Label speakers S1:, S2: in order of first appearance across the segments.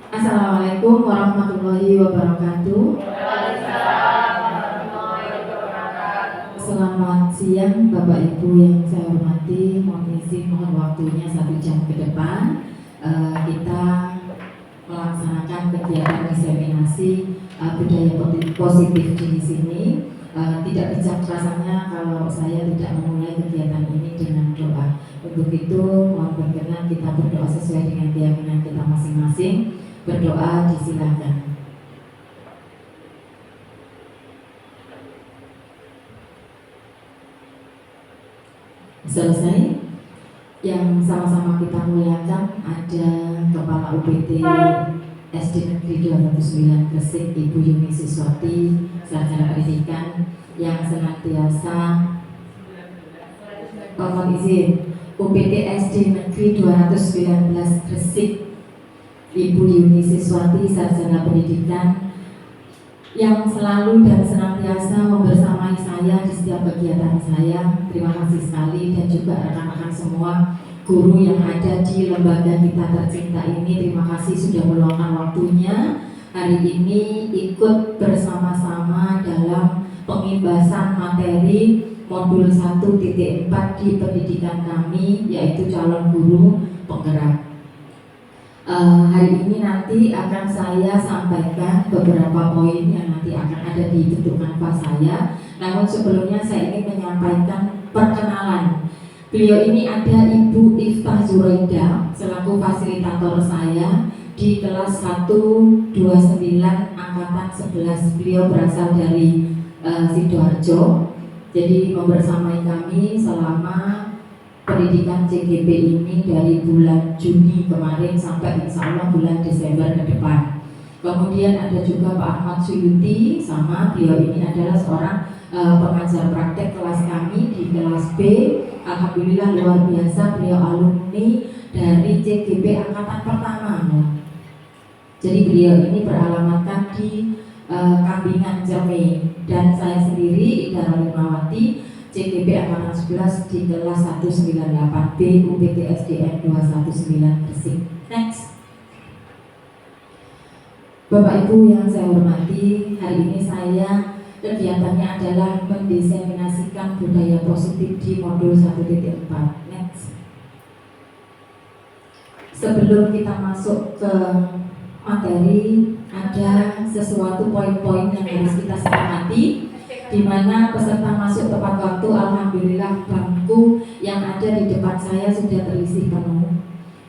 S1: Assalamualaikum warahmatullahi wabarakatuh. Selamat siang Bapak Ibu yang saya hormati. Mohon izin, mohon waktunya 1 jam ke depan. Kita melaksanakan kegiatan diseminasi budaya positif di sini. Tidak bijak rasanya kalau saya tidak memulai kegiatan ini dengan doa. Untuk itu mohon berkenan kita berdoa sesuai dengan keyakinan kita masing-masing. Berdoa disilakan. Selesai. Yang sama-sama kita muliakan ada Kepala UPT SD Negeri 209 Gresik Ibu Yuni Siswati, Sarjana Pendidikan yang senantiasa mohon izin UPT SD Negeri 219 Gresik Ibu Yuni Siswati, Sarjana Pendidikan yang selalu dan senantiasa membersamai saya di setiap kegiatan saya. Terima kasih sekali, dan juga rekan-rekan semua guru yang ada di lembaga kita tercinta ini. Terima kasih sudah meluangkan waktunya hari ini ikut bersama-sama dalam pengimbasan materi modul 1.4 di pendidikan kami, yaitu calon guru penggerak. Hari ini nanti akan saya sampaikan beberapa poin yang nanti akan ada di bentuk kanvas saya. Namun sebelumnya saya ingin menyampaikan perkenalan. Beliau ini ada Ibu Iftah Zuraida selaku fasilitator saya di kelas 129 angkatan 11. Beliau berasal dari Sidoarjo. Jadi membersamai kami selama pendidikan CGP ini dari bulan Juni kemarin sampai insya Allah bulan Desember ke depan. Kemudian ada juga Pak Ahmad Suyuti, sama beliau ini adalah seorang pengajar praktek kelas kami di kelas B. Alhamdulillah luar biasa, beliau alumni dari CGP angkatan pertama. Jadi beliau ini beralamatkan di Kambingan Cerme, dan saya sendiri Ida Ralimawati CGP angkatan 11 di kelas 198B UPT SDN 219 Gresik. Next. Bapak Ibu yang saya hormati, hari ini saya kegiatannya adalah mendiseminasikan budaya positif di modul 1.4. Next. Sebelum kita masuk ke materi, ada sesuatu poin-poin yang harus kita sepakati, di mana peserta masuk tepat waktu. Alhamdulillah bangku yang ada di depan saya sudah terisi penuh.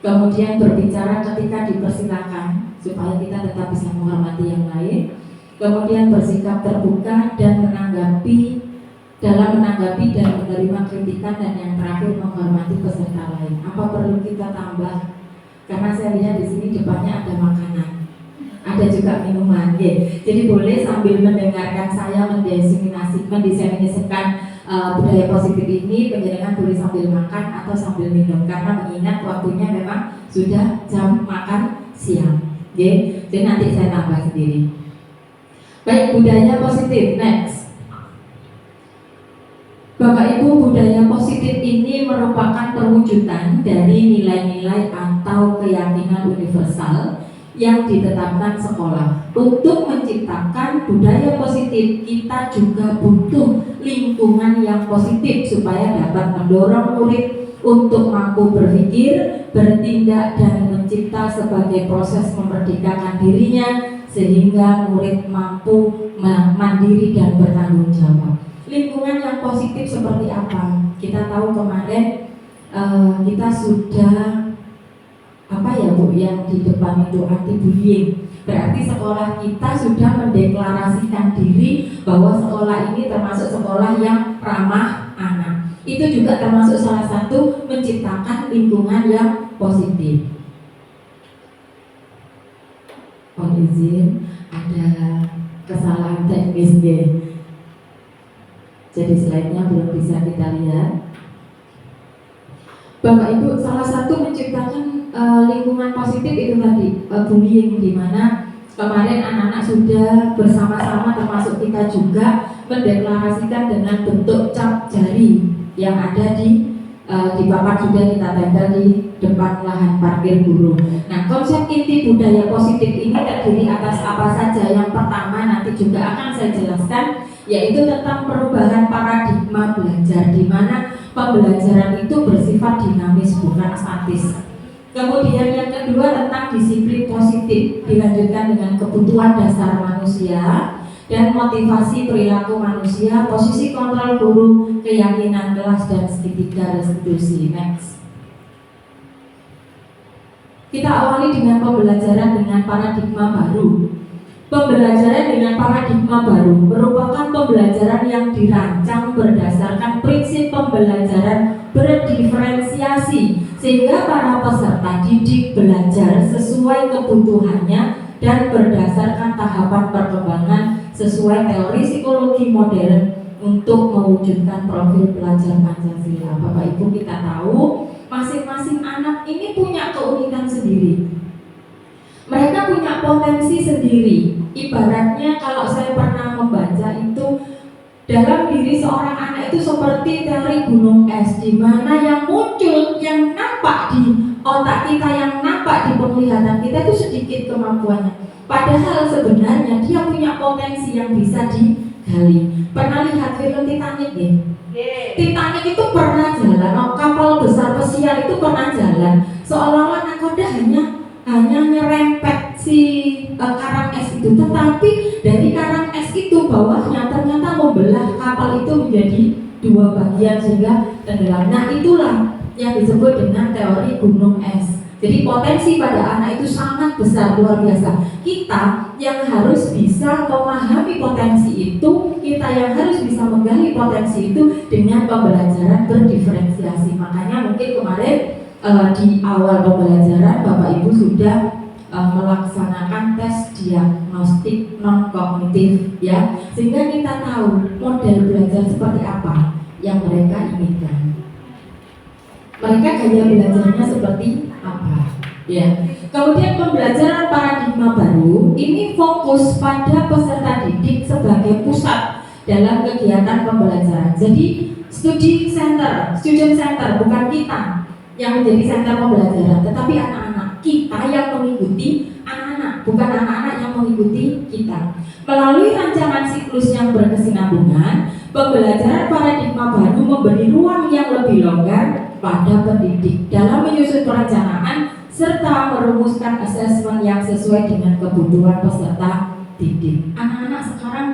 S1: Kemudian berbicara ketika dipersilakan supaya kita tetap bisa menghormati yang lain. Kemudian bersikap terbuka dan menanggapi dan menerima kritikan, dan yang terakhir menghormati peserta lain. Apa perlu kita tambah? Karena saya lihat di sini depannya ada makanan, ada juga minuman, ya. Jadi boleh sambil mendengarkan saya mendiseminasikan budaya positif ini, penjaringan boleh sambil makan atau sambil minum, karena mengingat waktunya memang sudah jam makan siang, ya. Jadi nanti saya tambah sendiri. Baik, budaya positif. Next. Bapak Ibu, budaya positif ini merupakan perwujudan dari nilai-nilai atau keyakinan universal yang ditetapkan sekolah. Untuk menciptakan budaya positif, kita juga butuh lingkungan yang positif supaya dapat mendorong murid untuk mampu berpikir, bertindak, dan mencipta sebagai proses memerdekakan dirinya sehingga murid mampu mandiri dan bertanggung jawab. Lingkungan yang positif seperti apa? Kita tahu kemarin kita sudah yang di depan itu anti-bullying. Berarti sekolah kita sudah mendeklarasikan diri bahwa sekolah ini termasuk sekolah yang ramah anak. Itu juga termasuk salah satu menciptakan lingkungan yang positif. Mohon izin, ada kesalahan teknis deh. Jadi slide-nya belum bisa kita lihat. Bapak Ibu, salah satu menciptakan lingkungan positif itu tadi bullying, di mana kemarin anak-anak sudah bersama-sama termasuk kita juga mendeklarasikan dengan bentuk cap jari yang ada di di papan sudah kita tempel di depan lahan parkir guru. Nah, konsep inti budaya positif ini terdiri atas apa saja? Yang pertama nanti juga akan saya jelaskan, yaitu tentang perubahan paradigma belajar, di mana pembelajaran itu bersifat dinamis bukan statis. Kemudian yang kedua tentang disiplin positif, dilanjutkan dengan kebutuhan dasar manusia dan motivasi perilaku manusia, posisi kontrol guru, keyakinan kelas, dan segitiga restitusi. Next. Kita awali dengan pembelajaran dengan paradigma baru. Pembelajaran dengan paradigma baru merupakan pembelajaran yang dirancang berdasarkan prinsip pembelajaran berdiferensiasi, sehingga para peserta didik belajar sesuai kebutuhannya dan berdasarkan tahapan perkembangan sesuai teori psikologi modern untuk mewujudkan profil pelajar Pancasila. Bapak Ibu, kita tahu masing-masing anak ini punya keunikan sendiri. Mereka punya potensi sendiri. Ibaratnya kalau saya pernah membaca itu, dalam diri seorang anak itu seperti teori gunung es, di mana yang muncul, yang nampak di otak kita, yang nampak di penglihatan kita itu sedikit kemampuannya. Padahal sebenarnya dia punya potensi yang bisa digali. Pernah lihat film Titanic ya? Titanic itu pernah jalan, kapal besar pesiar itu pernah jalan. Seolah-olah nakoda hanya nyerempet si karang es itu, tetapi dari karang es itu bawahnya ternyata membelah kapal itu menjadi dua bagian sehingga tenggelam. Nah, itulah yang disebut dengan teori gunung es. Jadi potensi pada anak itu sangat besar, luar biasa. Kita yang harus bisa memahami potensi itu, kita yang harus bisa menggali potensi itu dengan pembelajaran berdiferensiasi. Makanya mungkin kemarin di awal pembelajaran Bapak Ibu sudah melaksanakan tes diagnostik non kognitif ya, sehingga kita tahu model belajar seperti apa yang mereka inginkan. Mereka gaya belajarnya seperti apa ya. Kemudian pembelajaran paradigma baru ini fokus pada peserta didik sebagai pusat dalam kegiatan pembelajaran. Jadi student center bukan kita yang menjadi center pembelajaran, tetapi anak-anak kita yang mengikuti anak-anak, bukan anak-anak yang mengikuti kita. Melalui rancangan siklus yang berkesinambungan, pembelajaran paradigma baru memberi ruang yang lebih longgar pada pendidik dalam menyusun perencanaan serta merumuskan asesmen yang sesuai dengan kebutuhan peserta didik. Anak-anak sekarang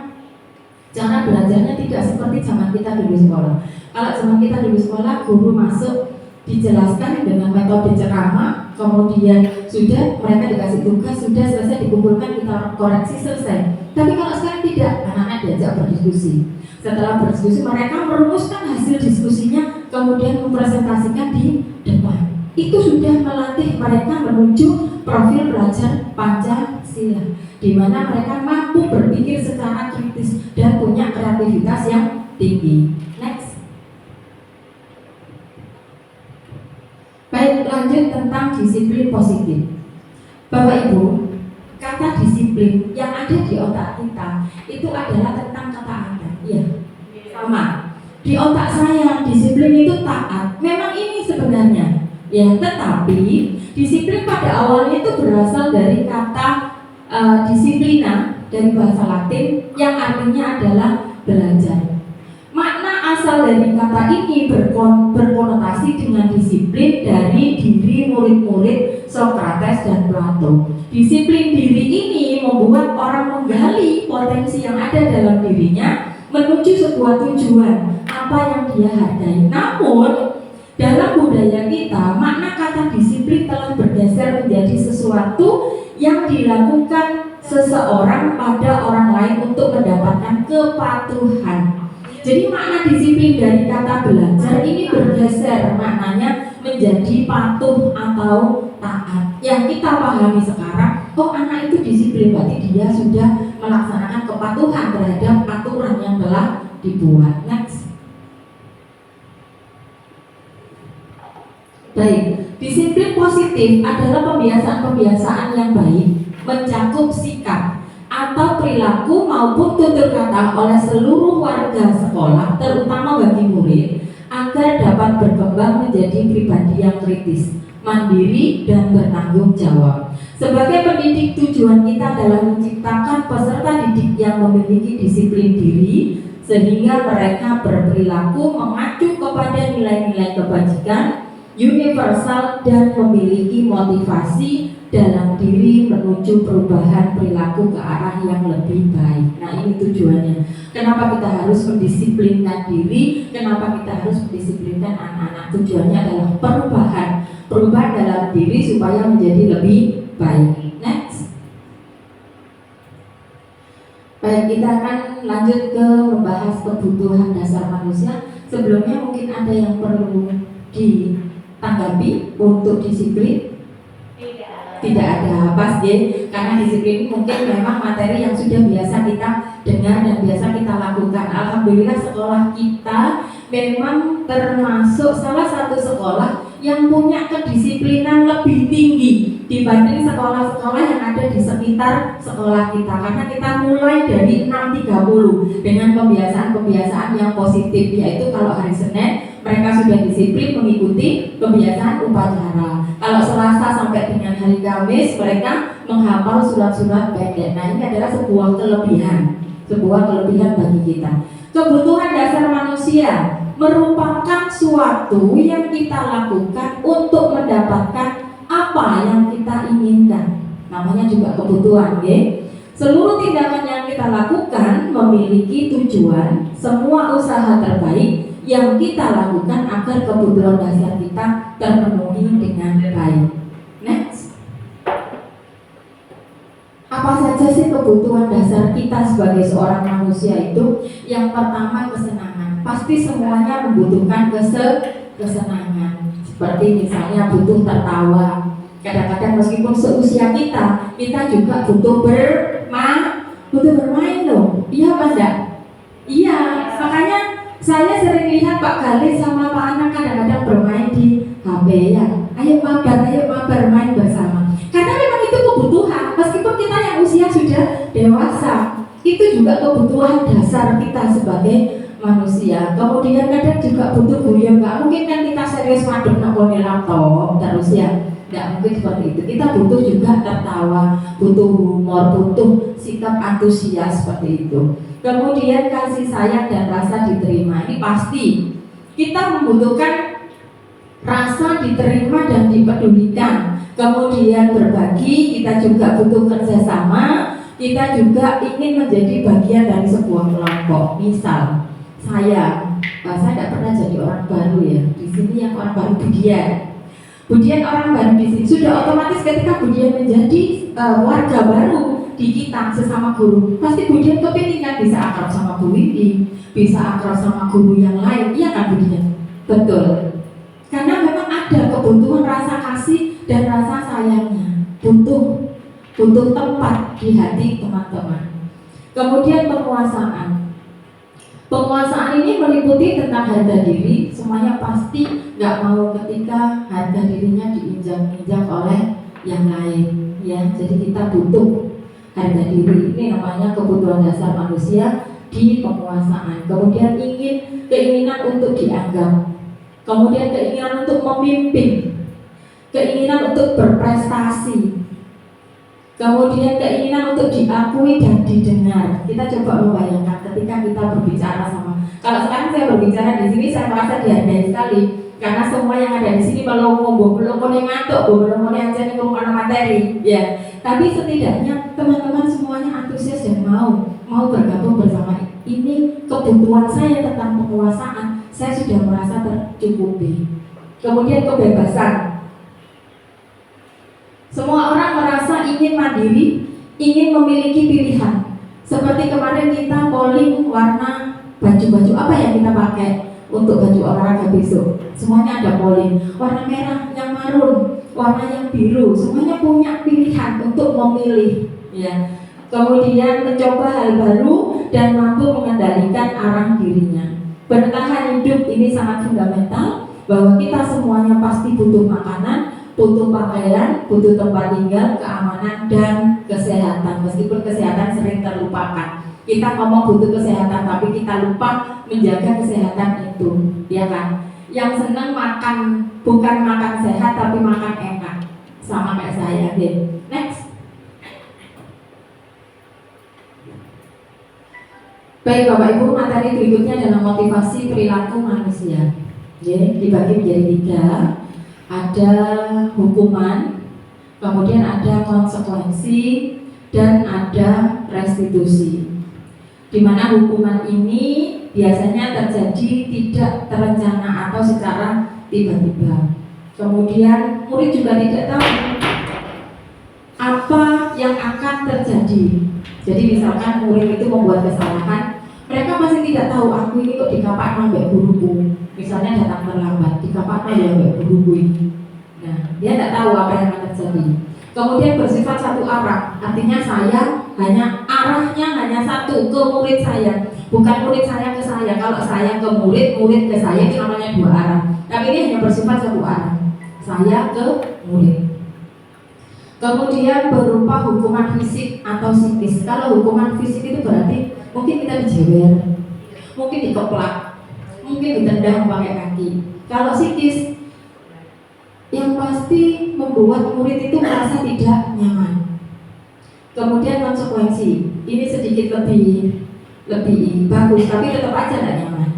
S1: cara belajarnya tidak seperti zaman kita dulu sekolah. Kalau zaman kita dulu sekolah, guru masuk dijelaskan dengan metode ceramah, kemudian sudah mereka dikasih tugas, sudah selesai dikumpulkan, kita koreksi, selesai. Tapi kalau sekarang tidak, anak-anak diajak berdiskusi. Setelah berdiskusi, mereka merumuskan hasil diskusinya, kemudian mempresentasikan di depan. Itu sudah melatih mereka menuju profil pelajar Pancasila, di mana mereka mampu berpikir secara kritis dan punya kreativitas yang tinggi. Next. Baik, lanjut tentang disiplin positif. Bapak Ibu, kata disiplin yang ada di otak kita itu adalah tentang ketaatan. Iya, sama. Di otak saya disiplin itu taat. Memang ini sebenarnya. Ya, tetapi disiplin pada awalnya itu berasal dari kata disiplina, dari bahasa Latin yang artinya adalah belajar. Makna asal dari kata ini berkonotasi dengan disiplin dari diri murid-murid Sokrates dan Plato. Disiplin diri ini membuat orang menggali potensi yang ada dalam dirinya menuju sebuah tujuan apa yang dia hargai. Namun dalam budaya kita, makna kata disiplin telah bergeser menjadi sesuatu yang dilakukan seseorang pada orang lain untuk mendapatkan kepatuhan. Jadi makna disiplin dari kata belajar ini bergeser maknanya menjadi patuh atau taat. Yang kita pahami sekarang, oh anak itu disiplin, berarti dia sudah melaksanakan kepatuhan terhadap aturan yang telah dibuat. Next. Baik, disiplin positif adalah pembiasaan-pembiasaan yang baik, mencakup sikap atau perilaku maupun tutur kata oleh seluruh warga sekolah, terutama bagi murid, agar dapat berkembang menjadi pribadi yang kritis, mandiri, dan bertanggung jawab. Sebagai pendidik, tujuan kita adalah menciptakan peserta didik yang memiliki disiplin diri, sehingga mereka berperilaku mengacu kepada nilai-nilai kebajikan, universal, dan memiliki motivasi dalam diri menuju perubahan perilaku ke arah yang lebih baik. Nah, ini tujuannya. Kenapa kita harus mendisiplinkan diri? Kenapa kita harus mendisiplinkan anak-anak? Tujuannya adalah perubahan dalam diri supaya menjadi lebih baik. Next. Baik, kita akan lanjut ke membahas kebutuhan dasar manusia. Sebelumnya mungkin ada yang perlu ditanggapi untuk disiplin? Tidak ada, pas ya, karena disiplin mungkin memang materi yang sudah biasa kita dengar dan biasa kita lakukan. Alhamdulillah sekolah kita memang termasuk salah satu sekolah yang punya kedisiplinan lebih tinggi dibanding sekolah-sekolah yang ada di sekitar sekolah kita, karena kita mulai dari 6.30 dengan kebiasaan-kebiasaan yang positif, yaitu kalau hari Senin mereka sudah disiplin mengikuti kebiasaan upacara. Kalau Selasa sampai dengan hari Kamis mereka menghafal surat-surat pendek. Nah, ini adalah sebuah kelebihan bagi kita. Kebutuhan dasar manusia merupakan suatu yang kita lakukan untuk mendapatkan apa yang kita inginkan. Namanya juga kebutuhan, ya. Seluruh tindakan yang kita lakukan memiliki tujuan. Semua usaha terbaik yang kita lakukan agar kebutuhan dasar kita terpenuhi dengan baik. Next. Apa saja sih kebutuhan dasar kita sebagai seorang manusia itu? Yang pertama, kesenangan. Pasti semuanya membutuhkan kesenangan. Seperti misalnya butuh tertawa. Kadang-kadang meskipun seusia kita juga butuh bermain loh. Iya apa enggak? Iya, makanya saya sering lihat Pak Galih sama Pak Anak kadang-kadang bermain di HP ya. Ayo mabar main bersama. Karena memang itu kebutuhan, meskipun kita yang usia sudah dewasa, itu juga kebutuhan dasar kita sebagai manusia. Kemudian kadang juga butuh guyon, nggak mungkin kan kita serius madem nongol laptop terus ya. Nggak mungkin seperti itu. Kita butuh juga tertawa, butuh humor, butuh sikap antusias seperti itu. Kemudian kasih sayang dan rasa diterima. Ini pasti kita membutuhkan rasa diterima dan dipedulikan. Kemudian berbagi, kita juga butuh kerjasama. Kita juga ingin menjadi bagian dari sebuah kelompok. Misal saya tidak pernah jadi orang baru ya. Di sini yang orang baru Budian orang baru di sini. Sudah otomatis ketika Budian menjadi warga baru di kita sesama guru, pasti Budian kepingin kan bisa akrab sama Bu Widi, bisa akrab sama guru yang lain, iya kan Budian? Betul. Karena memang ada kebutuhan rasa kasih dan rasa sayangnya, butuh tempat di hati teman-teman. Kemudian penguasaan ini meliputi tentang harga diri. Semuanya pasti nggak mau ketika harga dirinya diinjak-injak oleh yang lain, ya. Jadi kita butuh harga diri. Ini namanya kebutuhan dasar manusia di penguasaan. Kemudian keinginan untuk dianggap, kemudian keinginan untuk memimpin, keinginan untuk berprestasi, kemudian keinginan untuk diakui dan didengar. Kita coba membayangkan ketika kita berbicara kalau sekarang saya berbicara di sini, saya merasa dihargai sekali karena semua yang ada di sini belum ngantuk, belum aja nih ngomong materi, ya. Tapi setidaknya teman-teman semuanya antusias dan mau bergabung bersama. Ini kebutuhan saya tentang penguasaan. Saya sudah merasa tercukupi. Kemudian kebebasan. Semua orang merasa ingin mandiri, ingin memiliki pilihan. Seperti kemarin kita polling warna baju apa yang kita pakai untuk baju olahraga besok. Semuanya ada polling. Warna merah, yang marun, warna yang biru. Semuanya punya pilihan untuk memilih. Ya. Kemudian mencoba hal baru dan mampu mengendalikan arah dirinya. Bertahan hidup ini sangat fundamental. Bahwa kita semuanya pasti butuh makanan, butuh pakaian, butuh tempat tinggal, keamanan, dan kesehatan. Meskipun kesehatan sering terlupakan. Kita ngomong butuh kesehatan, tapi kita lupa menjaga kesehatan itu, ya kan? yang seneng makan, bukan makan sehat tapi makan enak, sama kayak saya deh. Next. Baik Bapak Ibu, materi berikutnya adalah motivasi perilaku manusia. Dibagi menjadi 3. Ada hukuman, kemudian ada konsekuensi, dan ada restitusi. Di mana hukuman ini biasanya terjadi tidak terencana atau secara tiba-tiba. Kemudian murid juga tidak tahu apa yang akan terjadi. Jadi misalkan murid itu membuat kesalahan, mereka masih tidak tahu, aku ini kok dikapak sampai guruku. Misalnya datang terlambat, dikapak sampai guruku ini. Nah, dia tidak tahu apa yang akan terjadi. Kemudian bersifat satu arah, artinya saya arahnya hanya satu, ke murid saya, bukan murid saya ke saya. Kalau saya ke murid, murid ke saya, itu namanya 2 arah. Tapi ini hanya bersifat satu arah, saya ke murid. Kemudian berupa hukuman fisik atau psikis. Kalau hukuman fisik itu berarti mungkin kita dijewer, mungkin dikeplak, mungkin ditendang pakai kaki. Kalau psikis, yang pasti membuat murid itu merasa tidak nyaman. Kemudian konsekuensi, ini sedikit lebih bagus, tapi tetap aja tidak nyaman.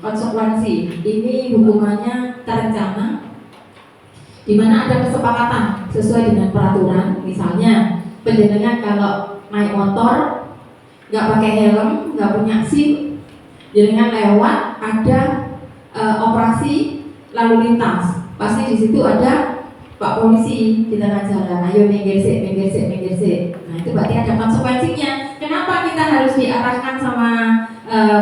S1: Konsekuensi, ini hukumannya terencana, di mana ada kesepakatan sesuai dengan peraturan. Misalnya, penjenengan kalau naik motor nggak pakai helm, nggak punya SIM, jenengan lewat ada operasi lalu lintas, pasti di situ ada Pak polisi di tengah jalan, ayo minggir sik. Nah itu berarti ada konsekuensinya. Kenapa kita harus diarahkan sama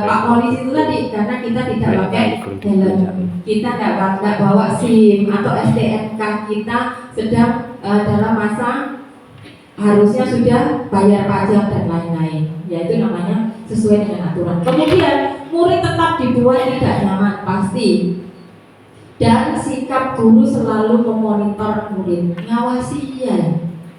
S1: Pak polisi itu tadi? Karena kita tidak pakai helm, kita nggak bawa SIM atau STNK, kita sedang dalam masa harusnya sudah bayar pajak dan lain-lain. Yaitu namanya sesuai dengan aturan. Kemudian murid tetap dibuat tidak nyaman pasti. Dan sikap guru selalu memonitor murid, ngawasi ya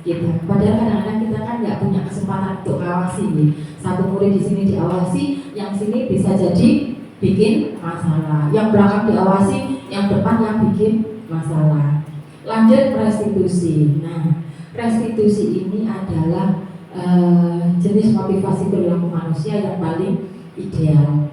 S1: kita. Padahal kadang-kadang kita kan nggak punya kesempatan untuk ngawasi. Satu murid di sini diawasi, yang sini bisa jadi bikin masalah. Yang belakang diawasi, yang depan yang bikin masalah. Lanjut restitusi. Nah, restitusi ini adalah jenis motivasi perilaku manusia yang paling ideal,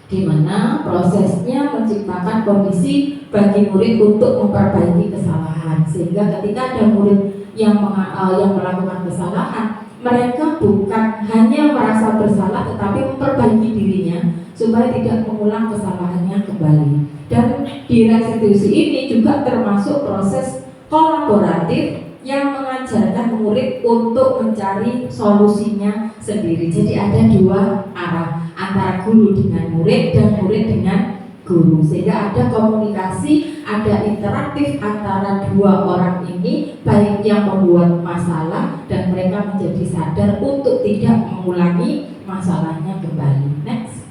S1: di mana prosesnya menciptakan kondisi bagi murid untuk memperbaiki kesalahan, sehingga ketika ada murid yang melakukan kesalahan, mereka bukan hanya merasa bersalah tetapi memperbaiki dirinya supaya tidak mengulang kesalahannya kembali. Dan di restitusi ini juga termasuk proses kolaboratif yang mengajarkan murid untuk mencari solusinya sendiri. Jadi ada 2 arah, antara guru dengan murid dan murid dengan guru, sehingga ada komunikasi, ada interaktif antara 2 orang ini, baik yang membuat masalah dan mereka menjadi sadar untuk tidak mengulangi masalahnya kembali. Next.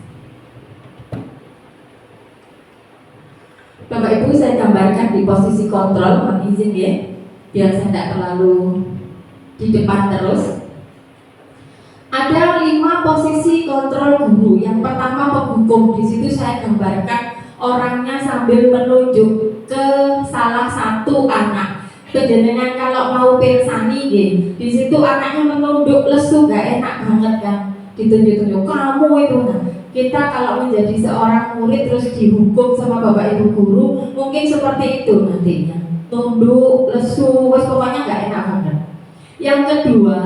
S1: Bapak Ibu, saya gambarkan di posisi kontrol, mohon izin ya, biar saya tidak terlalu di depan terus. Ada 5 posisi kontrol guru. Yang pertama penghukum. Di situ saya gambarkan orangnya sambil menunjuk ke salah satu anak. Penjenengan kalau mau pirsani, di situ anaknya menunduk lesu, gak enak banget kan? Ditunjuk-tunjuk kamu itu. Nah, kita kalau menjadi seorang murid terus dihukum sama bapak ibu guru, mungkin seperti itu nantinya. Tunduk, lesu, pokoknya gak enak banget. Yang kedua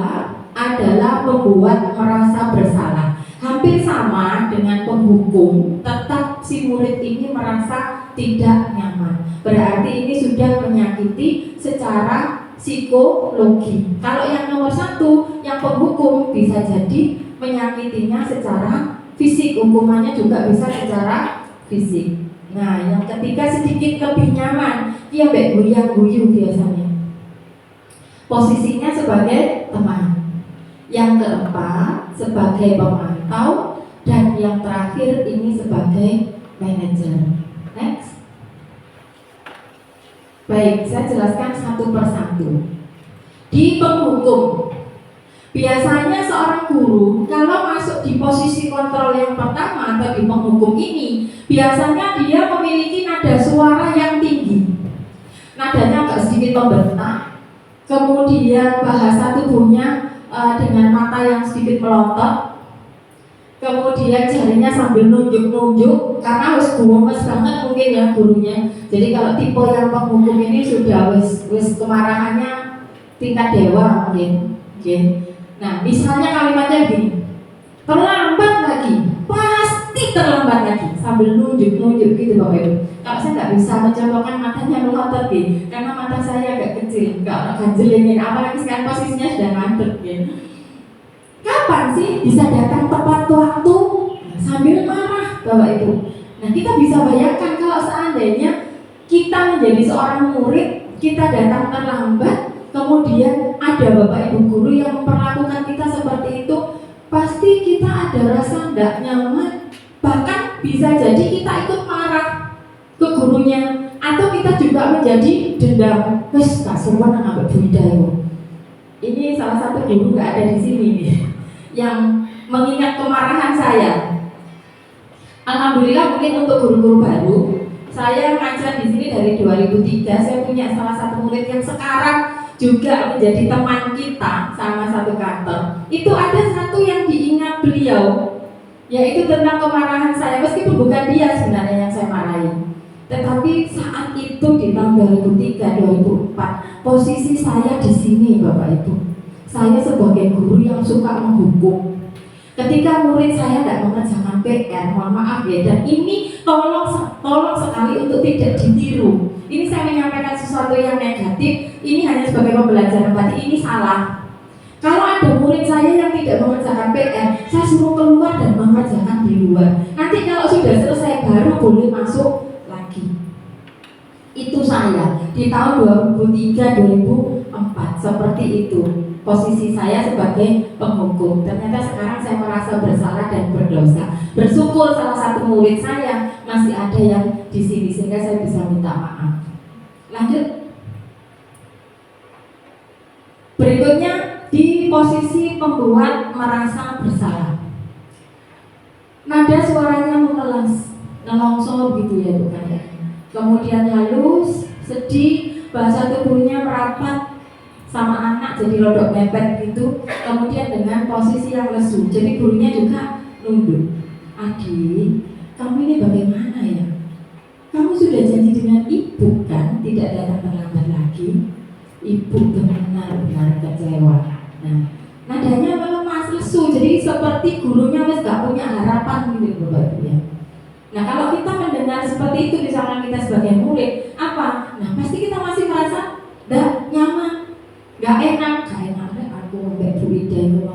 S1: adalah membuat merasa bersalah. Hampir sama dengan penghukum, tetap si murid ini merasa tidak nyaman. Berarti ini sudah menyakiti secara psikologi. Kalau yang nomor 1, yang penghukum, bisa jadi menyakitinya secara fisik. Hukumannya juga bisa secara fisik. Nah, yang ketiga sedikit lebih nyaman, dia guyang-guyu biasanya. Posisinya sebagai teman. Yang keempat sebagai pemantau, dan yang terakhir ini sebagai manajer. Next. Baik, saya jelaskan satu persatu. Di penghukum, Biasanya seorang guru kalau masuk di posisi kontrol yang pertama atau di penghukum ini, biasanya dia memiliki nada suara yang tinggi. Nadanya agak sedikit membentak, kemudian bahasa tubuhnya dengan mata yang sedikit melotot, kemudian jarinya sambil nunjuk-nunjuk karena harus gumes banget mungkin ya gurunya. Jadi kalau tipe yang penghukum ini sudah wis kemarahannya tingkat dewa mungkin. Nah, misalnya kalimatnya gini, terlambat lagi, pasti terlambat lagi, sambil nunjuk-nunjuk gitu Bapak Ibu. Kalau saya nggak bisa mencontohkan matanya melotot gitu, karena mata saya agak kecil, nggak ganjelingin, apalagi sekarang posisinya sudah ngantuk gitu. Kapan sih bisa datang tepat waktu sambil marah Bapak Ibu? Nah, kita bisa bayangkan kalau seandainya kita menjadi seorang murid, kita datang terlambat, kemudian ada Bapak Ibu guru yang memperlakukan kita seperti itu, pasti kita ada rasa tidak nyaman, bahkan bisa jadi kita ikut marah ke gurunya, atau kita juga menjadi dendam. Wes gak sopan nang ambek Bunda itu. Ini salah satu guru nggak ada di sini nih, yang mengingat kemarahan saya. Alhamdulillah mungkin untuk guru-guru baru, saya ngajar di sini dari 2003. Saya punya salah satu murid yang sekarang juga menjadi teman kita sama satu kantor. Itu ada satu yang diingat beliau, yaitu tentang kemarahan saya, meskipun bukan dia sebenarnya yang saya marahi. Tetapi saat itu di tahun 2003-2004, posisi saya di sini Bapak Ibu. Saya sebagai guru yang suka menghukum. Ketika murid saya tidak mengerjakan PR, mohon maaf ya, dan ini tolong sekali untuk tidak ditiru. Ini saya menyampaikan sesuatu yang negatif, ini hanya sebagai pembelajaran, berarti ini salah. Kalau ada murid saya yang tidak mengerjakan PR, saya suruh keluar dan mengerjakan di luar. Nanti kalau sudah selesai baru boleh masuk lagi. Itu saya di tahun 2003-2004 seperti itu. Posisi saya sebagai penghukum. Ternyata sekarang saya merasa bersalah dan berdosa. Bersyukur salah satu murid saya masih ada yang di sini sehingga saya bisa minta maaf. Lanjut. Berikutnya di posisi pembuat merasa bersalah. Nada suaranya mengelas, nelongsor gitu ya bukan ya. Kemudian halus, sedih, bahasa tubuhnya merapat sama anak jadi rodok mepet gitu, kemudian dengan posisi yang lesu. Jadi gurunya juga nunduk. Adik, kamu ini bagaimana ya? Kamu sudah janji dengan ibu kan tidak datang terlambat lagi? Ibu benar-benar kecewa. Nah, nadanya melemas lesu, jadi seperti gurunya wes gak punya harapan gitu Bapak Ibu ya. Nah, kalau kita mendengar seperti itu misalnya kita sebagai murid, apa? Nah, pasti kita masih merasa gak nyaman. Gak enak aku sampai Bu Ida itu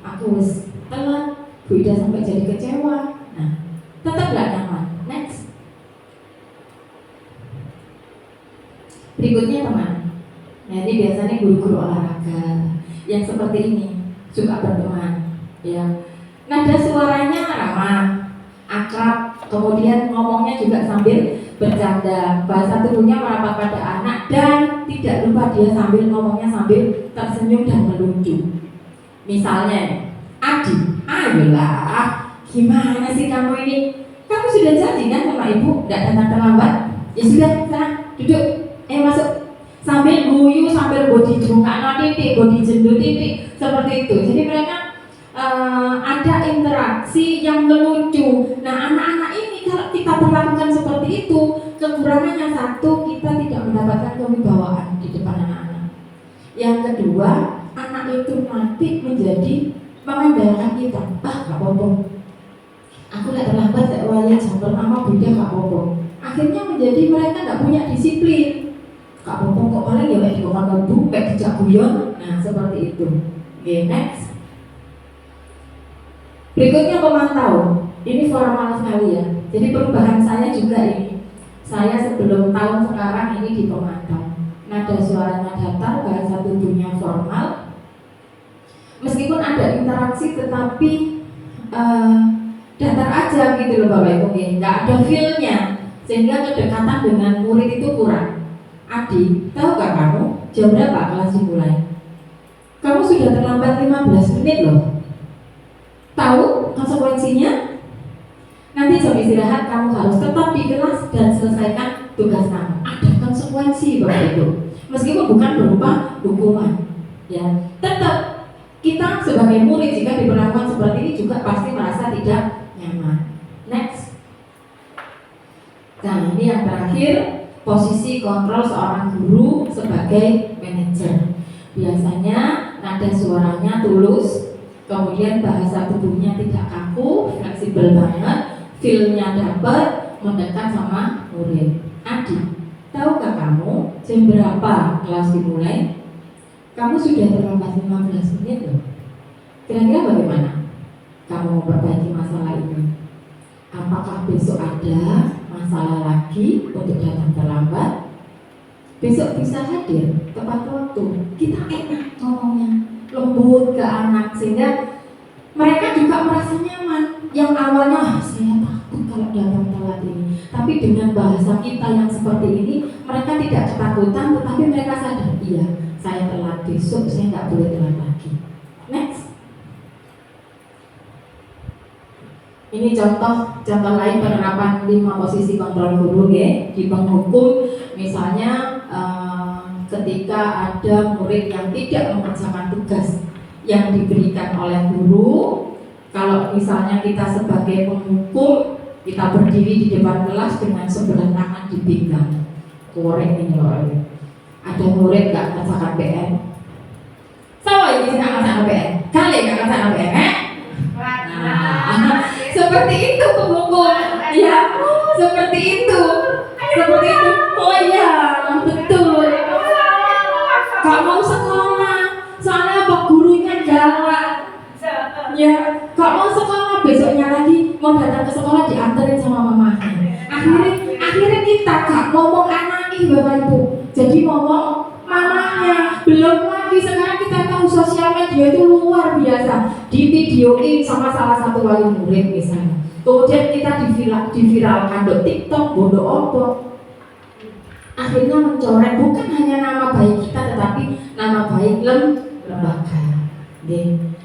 S1: aku wis telat, Bu Ida sampai jadi kecewa. Nah, tetap gak nyaman. Next. Berikutnya teman. Nah, ini biasanya guru-guru olahraga yang seperti ini suka berteman. Ya, nada suaranya ramah, akrab, kemudian ngomongnya juga sambil bercanda, bahasa tubuhnya merapat pada anak, dan tidak lupa dia sambil ngomongnya sambil tersenyum dan melucu. Misalnya, Adi, ayolah, gimana sih kamu ini? Kamu sudah janji kan sama ibu tidak datang terlambat? Ya sudah, sana duduk, masuk. Sambil guyu, sambil body jungkak titik, body jendut titik, seperti itu. Jadi mereka ada interaksi yang melucu. Nah, anak-anak ini kalau kita perlakukan seperti itu, kekurangannya satu, kita tidak mendapatkan kewibawaan di depan anak-anak. Yang kedua, anak itu nanti menjadi mengandalkan kita. Gak apa-apa, aku gak terlambat, gak wajah jam pertama beda gak apa-apa. Akhirnya menjadi mereka gak punya disiplin. Gak apa-apa kok, paling ya kayak dikongkong ngebu, kayak dijak guyon. Nah, seperti itu. Oke, next. Berikutnya pemantau. Ini formal sekali ya. Jadi perubahan saya juga ini. Saya sebelum tahun sekarang ini di pemantau. Nada suaranya datar, bahasa tubuhnya formal. Meskipun ada interaksi tetapi datar aja gitu loh Bapak Ibu. Nggak ada feel-nya. Sehingga kedekatan dengan murid itu kurang. Adi, tahu gak kamu jam berapa kelas dimulai? Kamu sudah sudah terlambat 15 menit loh. Tahu konsekuensinya? Nanti jam istirahat kamu harus tetap di kelas dan selesaikan tugas kamu. Ada konsekuensi Bapak Ibu. Meskipun bukan berupa hukuman, ya. Tetap kita sebagai murid jika diperlakukan seperti ini juga pasti merasa tidak nyaman. Next. Nah, ini yang terakhir, posisi kontrol seorang guru sebagai manajer. Biasanya nada suaranya tulus, kemudian bahasa tubuhnya tidak kaku, fleksibel banget, feel-nya dapat, mendekat sama murid. Adik, tahukah kamu jam berapa kelas dimulai? Kamu sudah terlambat 15 menit loh. Kira-kira bagaimana kamu memperbaiki masalah ini? Apakah besok ada masalah lagi untuk datang terlambat? Besok bisa hadir tepat waktu. Kita enak ngomongnya, lembut ke anak sehingga mereka juga merasa nyaman. Yang awalnya saya takut kalau datang telat ini, tapi dengan bahasa kita yang seperti ini, mereka tidak ketakutan, tetapi mereka sadar, iya, saya telat, besok saya nggak boleh telat lagi. Next. Ini contoh lain penerapan 5 posisi kontrol guru ya. Di penghukum misalnya ketika ada murid yang tidak mengerjakan tugas yang diberikan oleh guru, kalau misalnya kita sebagai penghukum, kita berdiri di depan kelas dengan sebelah tangan di pinggang, korek ini loh. Ada murid nggak mengerjakan PR? Sama ini nggak mengerjakan PR? Kali nggak mengerjakan PR? Seperti itu penghukum, ya, seperti itu. Oh iya, betul. Gak mau sekolah, soalnya apa, gurunya galak. Ya, gak mau sekolah, besoknya lagi mau datang ke sekolah dianterin sama mamanya. Akhirnya kita gak ngomong anak ini Bapak Ibu, jadi ngomong mamanya. Belum lagi sekarang kita tahu sosial media itu luar biasa, di videoin sama salah satu wali murid misalnya. Kemudian kita diviralkan di TikTok, bodoh opo. Akhirnya mencoreng bukan hanya nama baik kita, tetapi nama baik lembaga.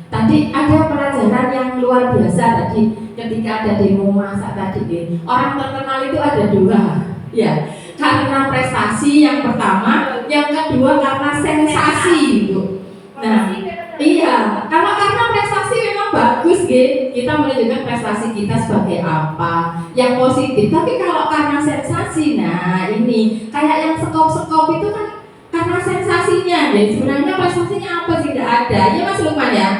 S1: Tadi ada pelajaran yang luar biasa tadi ketika ada demo masak tadi. Orang terkenal itu ada 2, ya. Karena prestasi yang pertama, yang kedua karena sensasi gitu. Nah, iya, kalau karena prestasi memang bagus kita menunjukkan prestasi kita sebagai apa yang positif. Tapi kalau karena sensasi, nah ini kayak yang sekop-sekop itu kan karena sensasinya. Jadi sebenarnya prestasinya apa sih? Tidak ada. Ya Mas Lukman ya.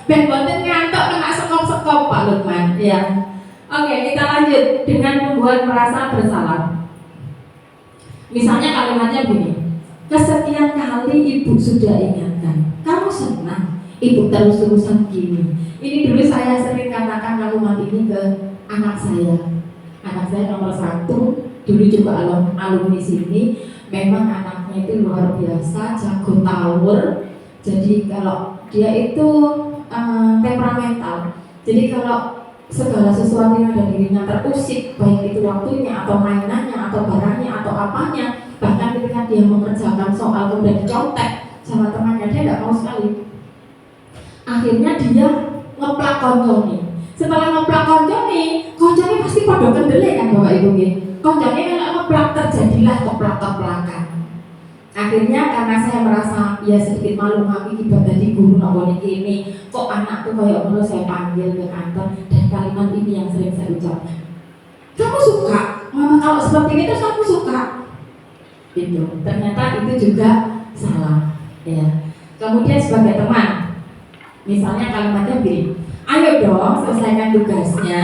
S1: Ben boten ngantuk kena sekop-sekop Pak Lukman. Ya. Oke, kita lanjut dengan membuat merasa bersalah. Misalnya kalimatnya begini. Kesekian kali ibu sudah ingatkan, kamu senang ibu terus-terusan gini. Ini dulu saya sering katakan kalimat ini ke anak saya. Anak saya nomor 1, dulu juga alumni sini. Memang anaknya itu luar biasa, jago tawur. Jadi kalau dia itu temperamental. Jadi kalau segala sesuatu yang ada dirinya terusik, baik itu waktunya atau mainannya atau barangnya atau apanya, bahkan ketika dia mengerjakan soal kemudian dicontek sama temannya, dia tidak mau sekali. Akhirnya dia ngeplak koncone. Setelah ngeplak koncone pasti pada kendele kan Bapak Ibu nggih. Koncone kalau ngeplak terjadilah keplak-keplakan. Akhirnya karena saya merasa ya sedikit malu ngaki kibat dari guru nopo niki ini, kok anakku kayak ngono saya panggil ke kantor dan kalimat ini yang sering saya ucapkan. Kamu suka? Mama kalau seperti ini terus kamu suka? Gitu. Ternyata itu juga salah. Ya. Kemudian sebagai teman, misalnya kalimatnya begini, ayo dong selesaikan tugasnya.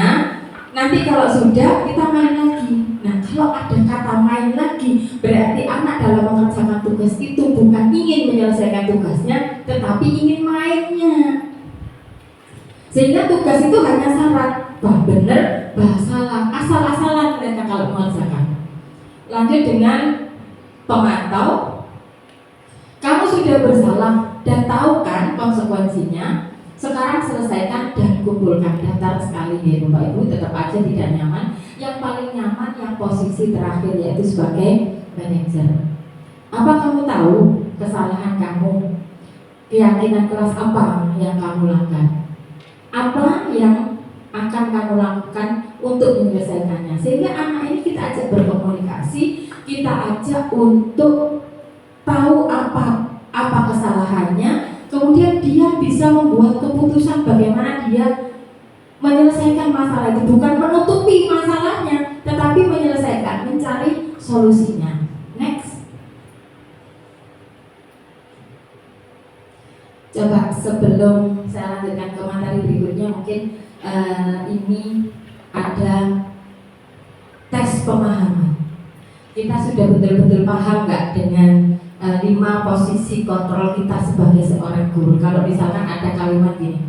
S1: Nanti kalau sudah kita main lagi. Nah, kalau ada kata main lagi, berarti anak dalam mengerjakan tugas itu bukan ingin menyelesaikan tugasnya, tetapi ingin mainnya. Sehingga tugas itu hanya syarat, bah benar, bah salah, asal-asalan mereka kalau mengerjakan. Lanjut dengan pemantau. Kamu sudah bersalah dan tahu kan konsekuensinya. Sekarang selesaikan dan kumpulkan. Datar sekali ya Bapak Ibu, tetap aja tidak nyaman. Yang paling nyaman yang posisi terakhir yaitu sebagai manajer. Apa kamu tahu kesalahan kamu Keyakinan keras apa yang kamu lakukan? Apa yang akan kamu lakukan untuk menyelesaikannya? Sehingga anak ini kita ajak berkomunikasi, kita ajak untuk tahu apa kesalahannya, kemudian dia bisa membuat keputusan bagaimana dia menyelesaikan masalah itu, bukan menutupi masalahnya, tetapi menyelesaikan, mencari solusinya. Next. Coba sebelum saya lanjutkan ke materi berikutnya, mungkin ini ada tes pemahaman. Kita sudah betul-betul paham nggak dengan 5 posisi kontrol kita sebagai seorang guru? Kalau misalkan ada kalimat gini,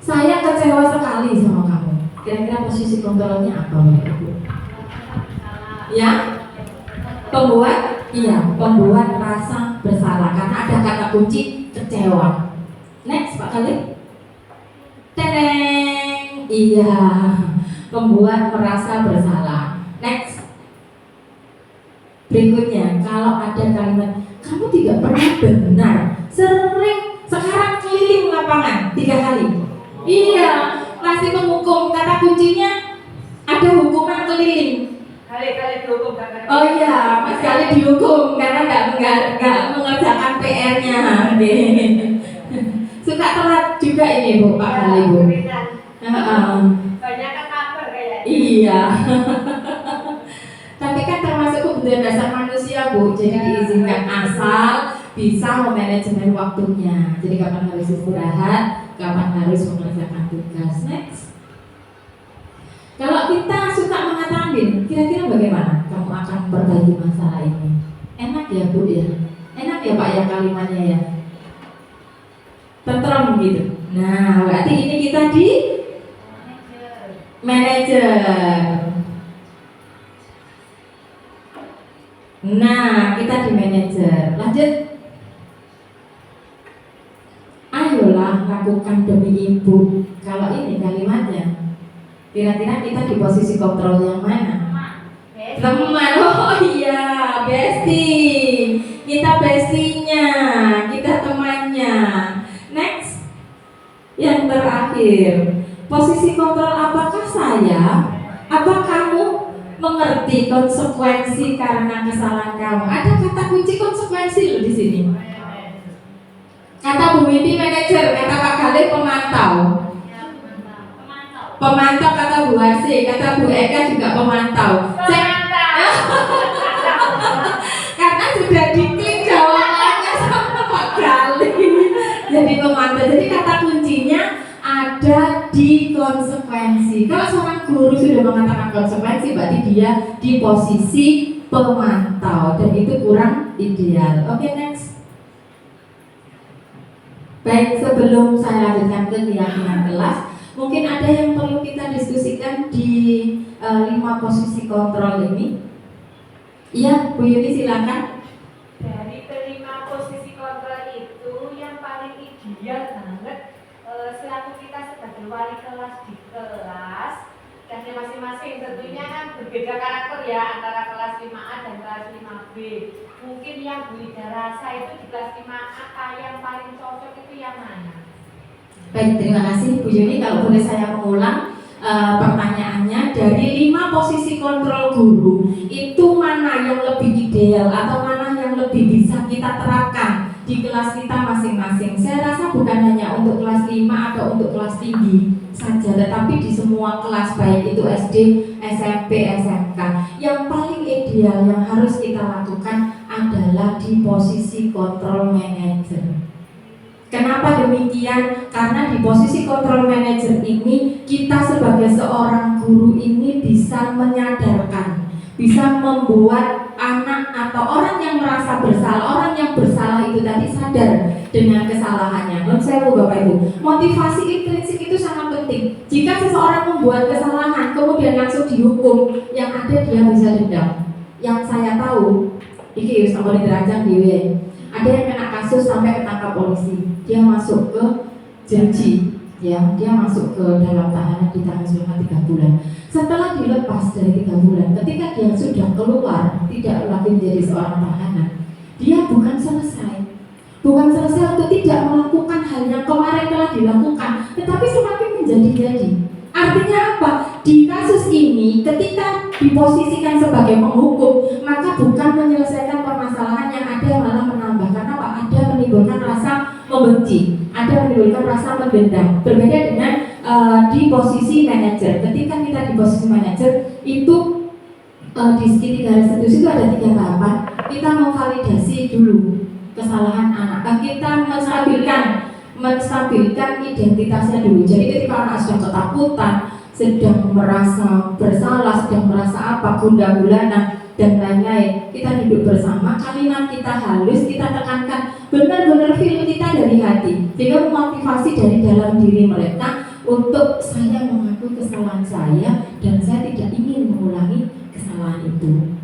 S1: saya kecewa sekali sama kamu. Kira-kira posisi kontrolnya apa, Ibu? Ya, pembuat rasa bersalah karena ada kata kunci kecewa. Next, Pak Khalid. Tereng. Iya, pembuat merasa bersalah. Next. Berikutnya, kalau ada kalimat kamu tidak pernah benar, sering, sekarang keliling lapangan 3 kali. Iya, pasti menghukum. Kata kuncinya ada hukuman keliling.
S2: Kali dihukum karena.
S1: Oh iya, Mas kali dihukum karena nggak mengerjakan PR-nya. Suka telat juga ini Bu, Pak Kali Bu.
S2: Banyak kabar kayaknya.
S1: Iya. Tapi kan termasuk kebutuhan dasar manusia Bu. Jadi diizinkan asal bisa memanajemen waktunya. Jadi kapan harus istirahat, kapan harus mengerjakan tugas. Next. Kalau kita suka mengatakan gini, kira-kira bagaimana kamu akan perbaiki masalah ini? Enak ya Bu ya? Enak ya Pak ya kalimatnya ya? Tentram gitu. Nah, berarti ini kita di manajer. Nah, kita di manajer. Lanjut. Ayolah lakukan demi ibu. Kalau ini kalimatnya, kira-kira kita di posisi kontrol yang mana? Teman. Oh iya, bestie. Kita bestinya, kita temannya. Next. Yang terakhir, posisi kontrol apakah saya? Apa kamu mengerti konsekuensi karena kesalahan kamu? Ada kata kunci konsekuensi loh di sini. Kata Bu Windy manajer, kata Pak Khalid pemantau. Pemantau kata Bu Arsi, kata Bu Eka juga pemantau. Karena sudah diklik jawabannya sama Pak Khalid. Jadi pemantau. Jadi kata kuncinya ada di konsekuensi. Kalau seorang guru sudah mengatakan konsekuensi, berarti dia di posisi pemantau dan itu kurang ideal. Oke, next. Baik, sebelum saya lanjutkan ke keyakinan kelas, mungkin ada yang perlu kita diskusikan di 5 posisi kontrol ini. Iya, Bu Yuni silakan.
S2: Dari kelima posisi kontrol itu yang paling ideal banget selaku kita sebagai wali kelas di kelas, kelasnya masing-masing tentunya kan berbeda karakter ya antara kelas 5A dan kelas 5B. Mungkin yang Bu Ida rasa itu di kelas 5A yang paling cocok itu yang mana?
S1: Baik, terima kasih Bu Yuni. Kalau boleh saya mengulang pertanyaannya, dari 5 posisi kontrol guru itu mana yang lebih ideal atau mana yang lebih bisa kita terapkan di kelas kita masing-masing? Saya rasa bukan hanya untuk kelas 5 atau untuk kelas tinggi saja, tetapi di semua kelas, baik itu SD, SMP, SMK. Yang paling ideal yang harus kita lakukan adalah di posisi kontrol manager. Kenapa demikian? Karena di posisi kontrol manager ini kita sebagai seorang guru ini bisa menyadarkan, bisa membuat anak atau orang yang merasa bersalah, orang yang bersalah itu tadi sadar dengan kesalahannya. Menurut saya Bapak Ibu, motivasi intrinsik itu sangat penting. Jika seseorang membuat kesalahan kemudian langsung dihukum, yang ada dia bisa dendam. Yang saya tahu, ini sama dirancang di ada yang kena kasus sampai ketangkap polisi, dia masuk ke jeruji, ya, dia masuk ke dalam tahanan di tahan selama 3 bulan. Setelah dilepas dari 3 bulan, ketika dia sudah keluar, tidak lagi menjadi seorang tahanan, dia bukan selesai untuk tidak tidak melakukan hal yang kemarin telah dilakukan, tetapi semakin menjadi-jadi. Artinya apa? Di kasus ini ketika diposisikan sebagai penghukum, maka bukan menyelesaikan permasalahan yang ada, malah menambah. Karena apa? Ada menimbulkan rasa membenci, ada menimbulkan rasa mendendam. Berbeda dengan di posisi manajer. Ketika kita di posisi manajer itu di segitiga restitusi itu ada 3 tahapan. Kita memvalidasi dulu kesalahan anak, kita menstabilkan identitasnya dulu. Jadi ketika anak sedang ketakutan, sedang merasa bersalah, sedang merasa apa, gundah gulana dan lain-lain, kita duduk bersama, kalimat kita halus, kita tekankan benar-benar feel kita dari hati, sehingga memotivasi dari dalam diri mereka untuk saya mengaku kesalahan saya dan saya tidak ingin mengulangi kesalahan itu.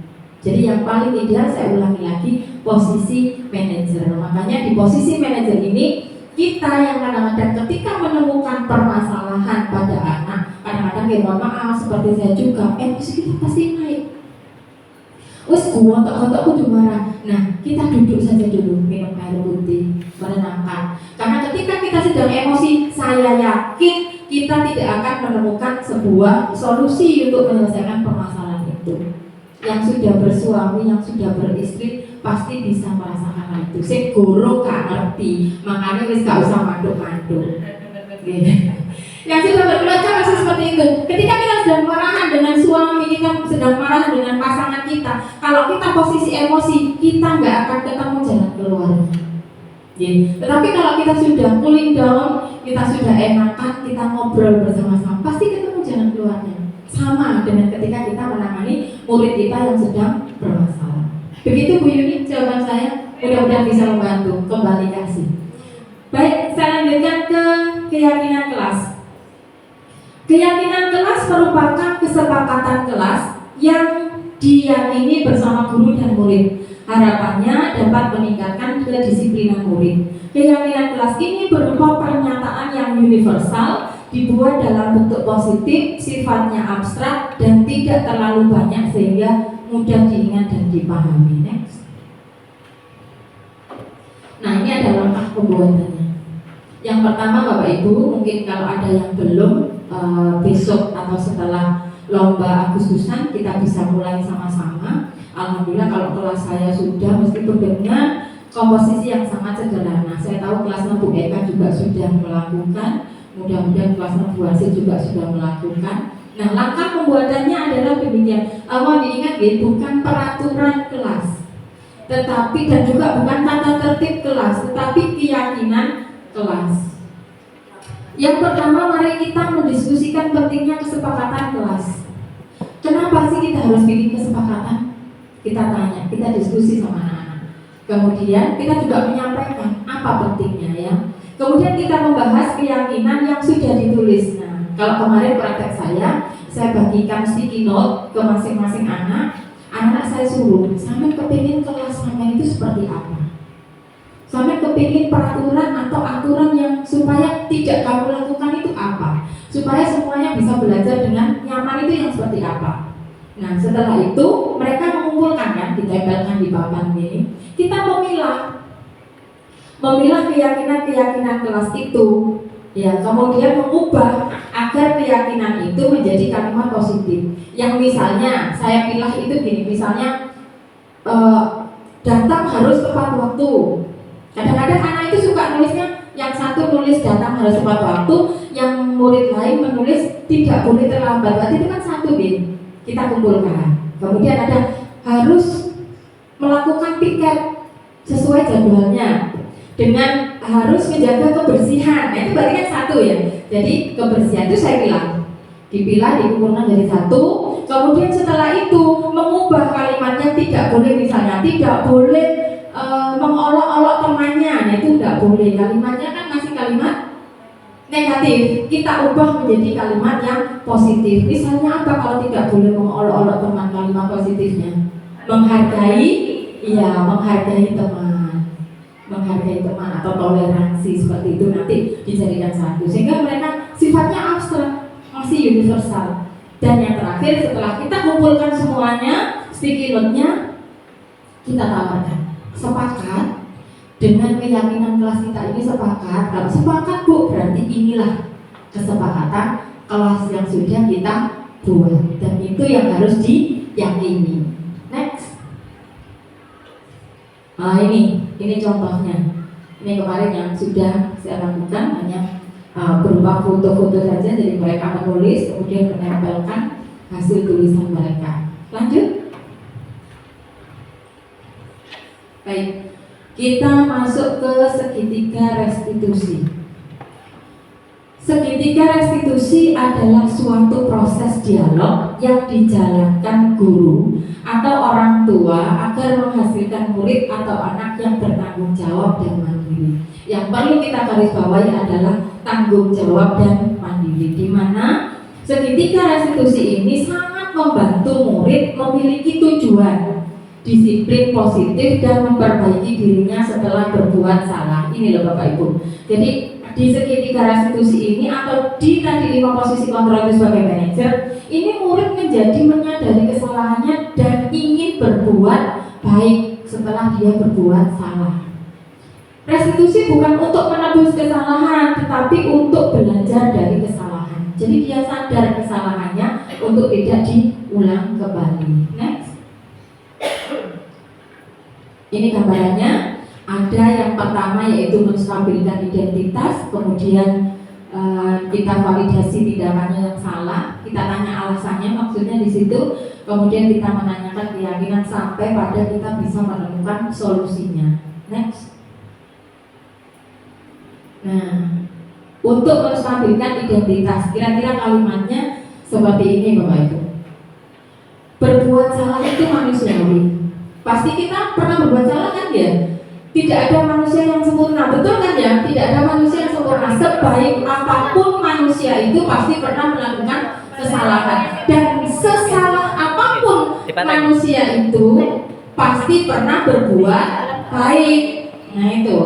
S1: Jadi yang paling ideal, saya ulangi lagi, posisi manajer. Makanya di posisi manajer ini kita yang kadang-kadang ketika menemukan permasalahan pada anak, kadang-kadang ya mohon maaf seperti saya juga, emosi kita pasti naik. Wes gontok-gontok kudu marah. Nah, kita duduk saja dulu, minum air putih, menenangkan. Karena ketika kita sedang emosi, saya yakin kita tidak akan menemukan sebuah solusi untuk menyelesaikan permasalahan itu. Yang sudah bersuami, yang sudah beristri pasti bisa merasakan hal itu. Sing guru gak ngerti, makanya wis gak usah manduk-manduk. Yang sudah berkeluarga pasti seperti itu. Ketika kita sedang marahan dengan suami, kita sedang marah dengan pasangan kita, kalau kita posisi emosi, kita nggak akan ketemu jalan keluarnya. Tetapi kalau kita sudah cooling down, kita sudah enakan, kita ngobrol bersama-sama, pasti ketemu jalan keluarnya. Sama dengan ketika kita menangani murid kita yang sedang bermasalah. Begitu Bu Yuni jawaban saya, mudah-mudahan bisa membantu. Kembali kasih. Baik, saya lanjutkan ke keyakinan kelas. Keyakinan kelas merupakan kesepakatan kelas yang diyakini bersama guru dan murid. Harapannya dapat meningkatkan kedisiplinan murid. Keyakinan kelas ini berupa pernyataan yang universal, dibuat dalam bentuk positif, sifatnya abstrak dan tidak terlalu banyak sehingga mudah diingat dan dipahami. Next. Nah, ini adalah langkah pembuatannya. Yang pertama Bapak Ibu, mungkin kalau ada yang belum, besok atau setelah lomba Agustusan kita bisa mulai sama-sama. Alhamdulillah kalau kelas saya sudah, meskipun dengan komposisi yang sangat sederhana. Saya tahu kelasnya Bu Eka juga sudah melakukan, mudah-mudahan kelasnya Bu Asih juga sudah melakukan. Nah, langkah pembuatannya adalah demikian. Mohon diingat ya, bukan peraturan kelas, tetapi dan juga bukan tata tertib kelas, tetapi keyakinan kelas. Yang pertama, mari kita mendiskusikan pentingnya kesepakatan kelas. Kenapa sih kita harus bikin kesepakatan? Kita tanya, kita diskusi sama anak-anak. Kemudian kita juga menyampaikan apa pentingnya ya. Kemudian kita membahas keyakinan yang sudah ditulis. Nah, kalau kemarin praktek saya bagikan sticky note ke masing-masing anak. Anak-anak saya suruh, sampai kepingin kelas sampai itu seperti apa? Sampai kepingin peraturan atau aturan yang supaya tidak kamu lakukan itu apa? Supaya semuanya bisa belajar dengan nyaman itu yang seperti apa? Nah, setelah itu mereka mengumpulkan kan, ditempelkan di papan ini. Kita memilah keyakinan kelas itu, ya, kemudian mengubah agar keyakinan itu menjadi kalimat positif. Yang misalnya saya pilih itu gini, misalnya datang harus tepat waktu. Kadang-kadang anak itu suka nulisnya, yang satu nulis datang harus tepat waktu, yang murid lain menulis tidak boleh terlambat. Berarti itu kan satu bin. Kita kumpulkan. Kemudian ada harus melakukan piket sesuai jadwalnya, dengan harus menjaga kebersihan. Nah, itu berarti kan satu ya. Jadi kebersihan itu saya dipilah, dikumpulkan jadi satu. Kemudian setelah itu mengubah kalimatnya, tidak boleh misalnya tidak boleh mengolok-olok temannya. Nah, itu tidak boleh. Kalimatnya kan masih kalimat negatif, kita ubah menjadi kalimat yang positif. Misalnya apa kalau tidak boleh mengolok-olok teman? Kalimat positifnya menghargai, iya, menghargai teman atau toleransi, seperti itu nanti dijadikan satu sehingga mereka sifatnya abstrak, masih universal. Dan yang terakhir, setelah kita kumpulkan semuanya, sticky note-nya kita tawarkan, sepakat dengan keyakinan kelas kita ini sepakat. Kalau sepakat Bu, berarti inilah kesepakatan kelas yang sudah kita buat, dan itu yang harus diyakini. Next. Nah ini contohnya. Ini kemarin yang sudah saya lakukan hanya berupa foto-foto saja, jadi mereka menulis kemudian menempelkan hasil tulisan mereka. Lanjut. Baik, kita masuk ke segitiga restitusi. Segitiga restitusi adalah suatu proses dialog yang dijalankan guru atau orang tua agar menghasilkan murid atau anak yang bertanggung jawab dan mandiri. Yang perlu kita garis bawahi adalah tanggung jawab dan mandiri, di mana segitiga restitusi ini sangat membantu murid memiliki tujuan, disiplin positif, dan memperbaiki dirinya setelah berbuat salah. Ini loh Bapak Ibu. Jadi di segitiga restitusi ini atau di tadi 5 posisi kontrol itu sebagai manajer, ini murid menjadi menyadari kesalahannya dan ingin berbuat baik setelah dia berbuat salah. Restitusi bukan untuk menebus kesalahan, tetapi untuk belajar dari kesalahan. Jadi dia sadar kesalahannya untuk tidak diulang kembali. Next. Ini gambarannya. Ada yang pertama yaitu menstabilkan identitas, kemudian kita validasi tindakannya yang salah, kita tanya alasannya, maksudnya di situ, kemudian kita menanyakan keyakinan sampai pada kita bisa menemukan solusinya. Next. Nah, untuk menstabilkan identitas, kira-kira kalimatnya seperti ini Bapak Ibu. Berbuat salah itu manusiawi. Pasti kita pernah berbuat salah kan ya? Tidak ada manusia yang sempurna, betul kan ya? Tidak ada manusia yang sempurna. Sebaik apapun manusia itu pasti pernah melakukan kesalahan. Dan sesalah apapun manusia itu pasti pernah berbuat baik. Nah itu,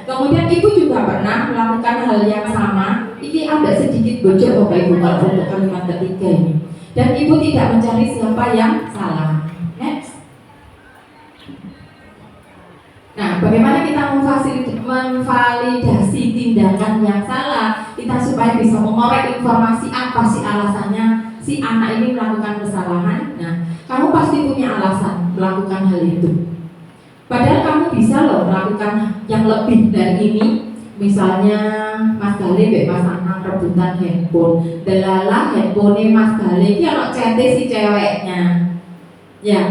S1: kemudian ibu juga pernah melakukan hal yang sama. Ini agak sedikit bocor Bapak Ibu kalau untuk kalimat ketiga ini. Dan ibu tidak mencari siapa yang salah. Next. Nah, bagaimana kita memvalidasi tindakan yang salah? Kita supaya bisa mengorek informasi apa sih alasannya si anak ini melakukan kesalahan. Nah, kamu pasti punya alasan melakukan hal itu. Padahal kamu bisa loh melakukan yang lebih dari ini. Misalnya Mas Gale mbek Mas Anang rebutan handphone. Delalah handphone Mas Gale iki ana cete si ceweknya. Ya,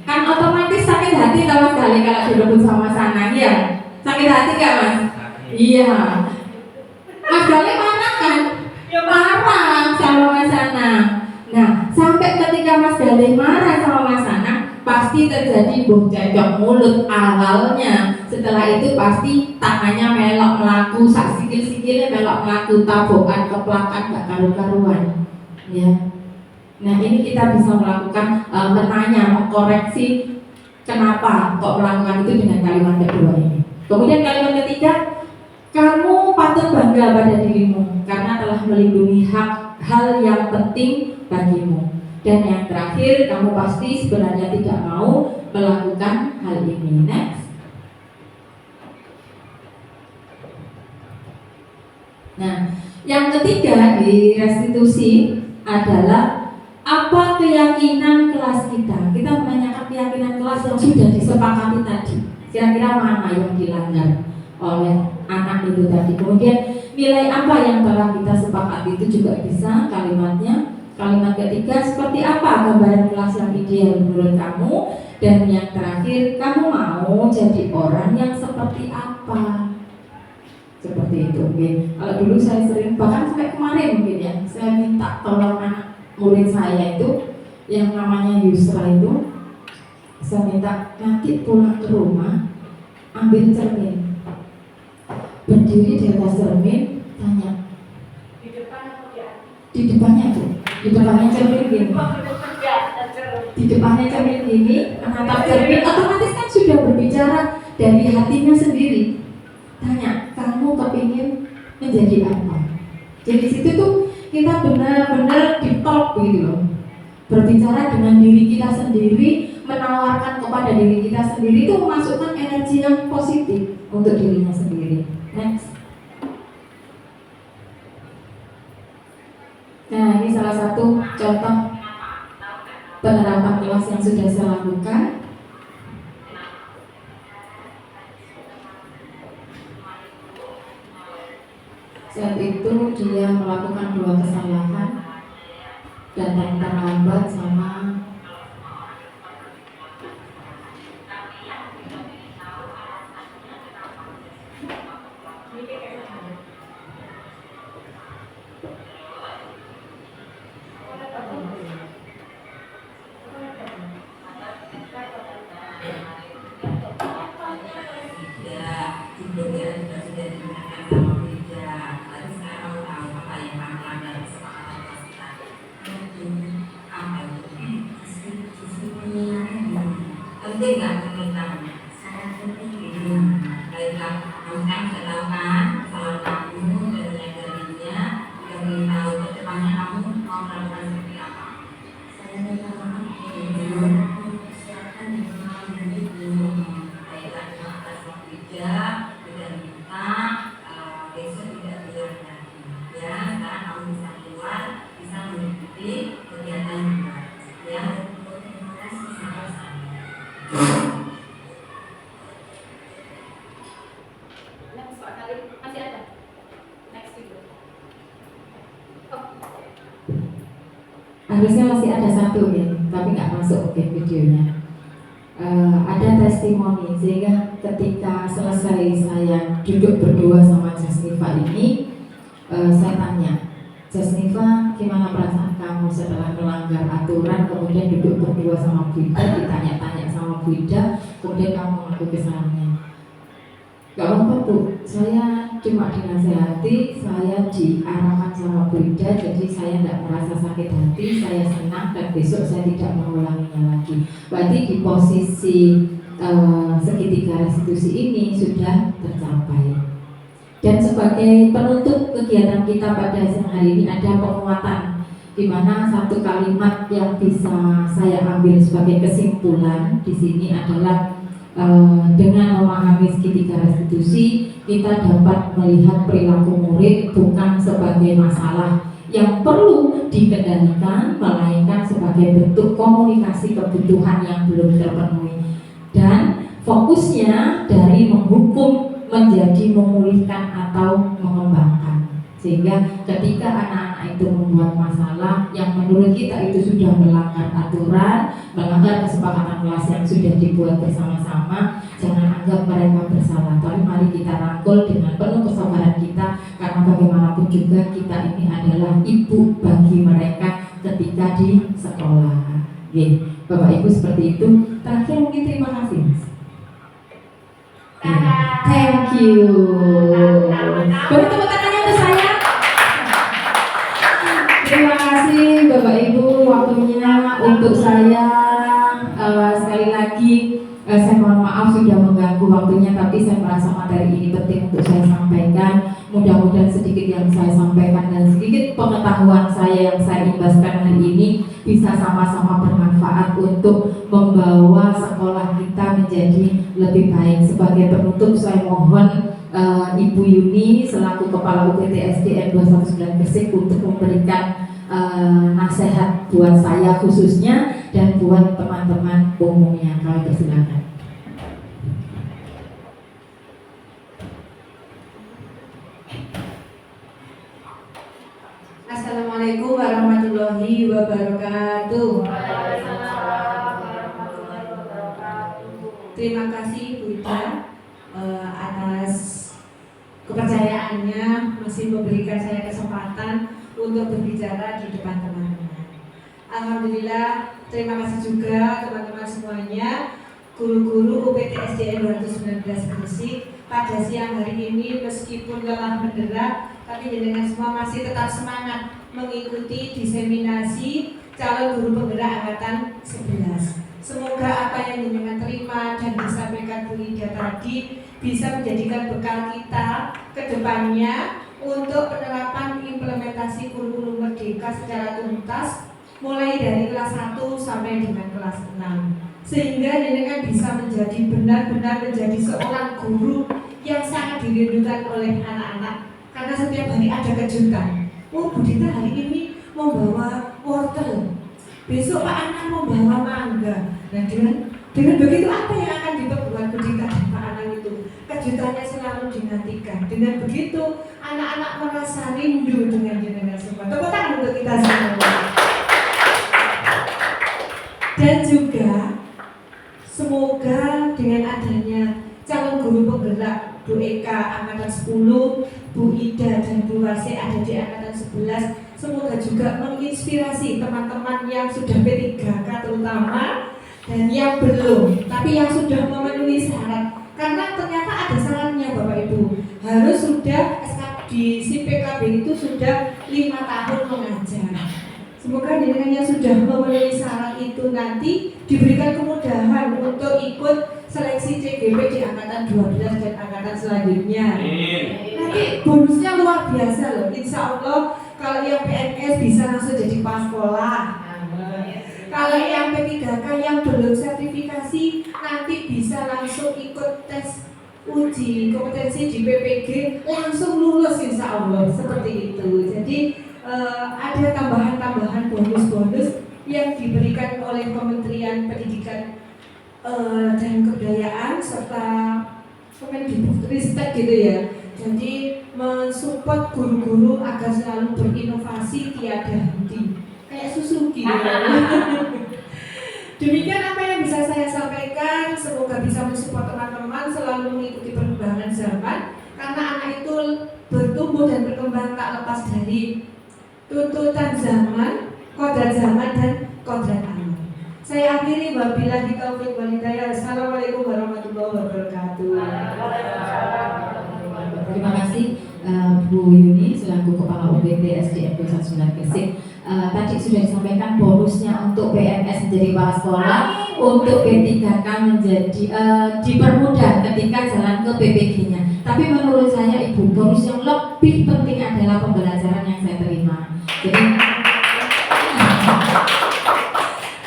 S1: kan otomatis sakit hati kalau Mas Gale kalau direbut sama Mas Anang ya. Sakit hati gak Mas? Iya. Mas Gale marah kan? Ya marah sama Mas Anang. Nah, sampai ketika Mas Gale marah sama Mas Anang, pasti terjadi cekcok mulut awalnya. Setelah itu pasti tangannya melok melaku, sak sikil-sikilnya melok melaku, tabokan, keplakan, gak karu-karuan. Ya. Nah ini kita bisa melakukan menanya, mengkoreksi kenapa kok melakukan itu dengan kalimat kedua ini. Kemudian kalimat ketiga, kamu patut bangga pada dirimu karena telah melindungi hal yang penting bagimu. Dan yang terakhir, kamu pasti sebenarnya tidak mau melakukan hal ini. Next. Nah, yang ketiga di restitusi adalah apa keyakinan kelas kita. Kita menanyakan keyakinan kelas yang sudah disepakati tadi. Kira-kira mana yang dilanggar oleh anak itu tadi. Kemudian nilai apa yang telah kita sepakati itu juga bisa kalimatnya. Kalimat ketiga, seperti apa gambaran kelas yang ideal menurut kamu? Dan yang terakhir, kamu mau jadi orang yang seperti apa? Seperti itu. Kalau dulu saya sering, bahkan sampai kemarin mungkin ya, saya minta tolong anak murid saya itu yang namanya Yusra itu, saya minta nanti pulang ke rumah ambil cermin, berdiri di atas cermin, tanya
S2: Di depan apa ya?
S1: di depannya tuh. Di depannya cermin gini, di depannya cermin gini, menatap cermin, otomatis kan sudah berbicara dari hatinya sendiri. Tanya, kamu kepingin menjadi apa? Jadi situ tuh kita benar-benar di talk gitu loh, berbicara dengan diri kita sendiri, menawarkan kepada diri kita sendiri itu memasukkan energi yang positif untuk dirinya sendiri. Next. Nah, ini salah satu contoh penerapan kelas yang sudah saya lakukan. Saat itu dia melakukan 2 kesalahan, datang terlambat sama
S3: penting nggak tentang sangat penting. Baiklah, kamu sekarang kalau kamu dan menyadarinya dan tahu ke depannya kamu mau melakukan seperti apa. Saya minta maaf silakan dengan itu. Baiklah, terima kasih tidak minta besok tidak bilang lagi. Ya, sekarang kamu bisa keluar, bisa mengikuti kegiatan ya. Terima kasih sama-sama.
S2: Next kali masih ada. Next video.
S1: harusnya masih ada satu ya, tapi nggak masuk ke videonya. Ada testimoni, sehingga ketika selesai saya duduk berdua sama Jasnifa ini, saya tanya, Jasnifa, gimana perasaan kamu setelah melanggar aturan, kemudian duduk berdua sama Bu Ida, ditanya-tanya sama Bu Ida, kemudian kamu mengaku kesalahannya. Gak apa-apa Bu, saya cuma dinasehati, saya diarahkan sama Bu Ida, jadi saya tidak merasa sakit hati, saya senang dan besok saya tidak mengulanginya lagi. Berarti di posisi segitiga restitusi ini sudah tercapai. Dan sebagai penutup kegiatan kita pada siang hari ini ada penguatan, di mana satu kalimat yang bisa saya ambil sebagai kesimpulan di sini adalah dengan memahami segitiga restitusi, kita dapat melihat perilaku murid bukan sebagai masalah yang perlu dikendalikan, melainkan sebagai bentuk komunikasi kebutuhan yang belum terpenuhi. Dan fokusnya dari menghukum menjadi memulihkan atau mengembangkan. Sehingga ketika anak-anak itu membuat masalah yang menurut kita itu sudah melanggar aturan, melanggar kesepakatan kelas yang sudah dibuat bersama-sama, jangan anggap mereka bersalah, tapi mari kita rangkul dengan penuh kesabaran kita, karena bagaimanapun juga kita ini adalah ibu bagi mereka ketika di sekolah. Oke, Bapak Ibu seperti itu. Terakhir mungkin terima kasih. Thank you. Beri tepuk tangannya untuk saya. Terima kasih Bapak Ibu waktunya untuk saya. Sekali lagi saya mohon maaf sudah mengganggu waktunya, tapi saya merasa materi ini penting untuk saya sampaikan. Mudah-mudahan sedikit yang saya sampaikan dan sedikit pengetahuan saya yang saya imbaskan hari ini bisa sama-sama bermanfaat untuk membawa sekolah kita menjadi lebih baik. Sebagai penutup saya mohon Ibu Yuni selaku Kepala UPT SDN 219 Gresik untuk memberikan nasihat buat saya khususnya dan buat teman-teman umumnya. Kami persilakan.
S4: Assalamualaikum warahmatullahi wabarakatuh. Terima kasih Bu Ida atas kepercayaannya masih memberikan saya kesempatan untuk berbicara di depan teman-teman. Alhamdulillah, terima kasih juga teman-teman semuanya, guru-guru UPT SDN 219 Gresik. Pada siang hari ini meskipun lelah menderak, tapi jenengan semua masih tetap semangat mengikuti diseminasi calon guru penggerak angkatan 11. Semoga apa yang jenengan terima dan disampaikan Bu Ida tadi bisa menjadikan bekal kita ke depannya untuk penerapan implementasi kurikulum merdeka secara tuntas mulai dari kelas 1 sampai dengan kelas 6. sehingga jenengan bisa menjadi benar-benar menjadi seorang guru yang sangat dirindukan oleh anak-anak, karena setiap hari ada kejutan. Oh, Bu Dita hari ini membawa wortel, besok Pak Anang membawa mangga. Nah, dengan begitu apa yang akan diperbuat Bu Dita dan Pak Anang itu? Kejutannya selalu dinantikan. Dengan begitu anak-anak merasa rindu dengan jenengan semua. Tepuk tangan untuk kita semua. Dan juga semoga dengan adanya calon guru penggerak Bu Eka angkatan 10, Bu Ida dan Bu Wase ada di angkatan 11, semoga juga menginspirasi teman-teman yang sudah P3K terutama dan yang belum, tapi yang sudah memenuhi syarat. Karena ternyata ada syaratnya Bapak Ibu, harus sudah di PKB itu sudah 5 tahun mengajar. Semoga dengan yang sudah memenuhi syarat itu nanti diberikan kemudahan untuk ikut seleksi CGP di angkatan 12 dan angkatan selanjutnya. Nanti bonusnya luar biasa loh. Insya Allah kalau yang PNS bisa langsung jadi kepala sekolah. Kalau yang P3K yang belum sertifikasi nanti bisa langsung ikut tes uji kompetensi di PPG, langsung lulus insya Allah, seperti itu. Jadi ada tambahan-tambahan bonus-bonus yang diberikan oleh Kementerian Pendidikan dan Kebudayaan serta Kemendikbudristek gitu ya. Jadi mensupport guru-guru agar selalu berinovasi tiada henti, kayak Suzuki. Demikian apa yang bisa saya sampaikan. Semoga bisa mensupport teman-teman selalu mengikuti perkembangan zaman, karena anak itu bertumbuh dan berkembang tak lepas dari tuntutan zaman, kodrat zaman dan kodrat alam. Saya akhiri wabillahi taufiq wal hidayah. Assalamualaikum warahmatullahi wabarakatuh.
S1: Terima kasih Bu Yuni selaku Kepala UPT SDN 29 Gresik. Tadi sudah disampaikan bonusnya untuk PNS menjadi kepala sekolah, untuk P3K menjadi dipermudah ketika jalan ke PPG-nya. Tapi menurut saya Ibu, bonus yang lebih penting adalah pembelajaran yang saya terima.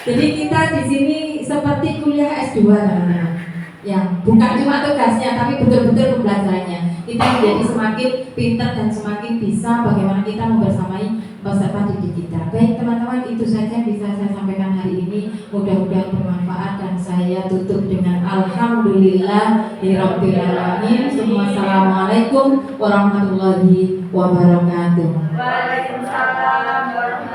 S1: Jadi kita di sini seperti kuliah S2 teman-teman, yang bukan cuma tugasnya tapi betul-betul pembelajarannya. Kita menjadi semakin pintar dan semakin bisa bagaimana kita membersamai peserta didik kita. Baik teman-teman, itu saja yang bisa saya sampaikan hari ini. Mudah-mudahan bermanfaat dan saya tutup dengan alhamdulillah rabbil alamin. Semua assalamualaikum warahmatullahi wabarakatuh.
S2: Waalaikumsalam warahmatullahi wabarakatuh.